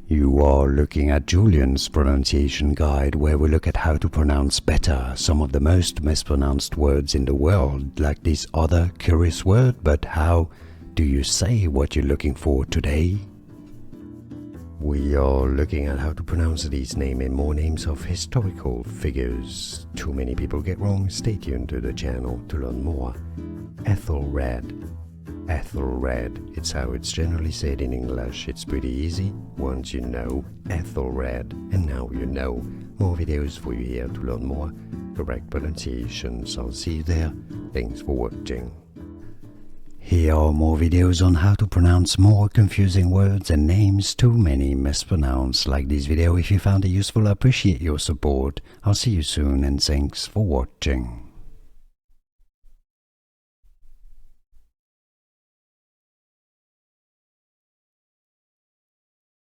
You are looking at Julian's pronunciation guide, where we look at how to pronounce better some of the most mispronounced words in the world, like this other curious word. But how do you say what you're looking for today? We are looking at how to pronounce these names and more names of historical figures. Too many people get wrong. Stay tuned to the channel to learn more. Ethelred. Ethelred, it's how it's generally said in English. It's pretty easy once you know Ethelred, and now you know. More videos for you here to learn more correct pronunciations. I'll see you there. Thanks for watching. Here are more videos on how to pronounce more confusing words and names too many mispronounced. Like this video if you found it useful. I appreciate your support. I'll see you soon and thanks for watching.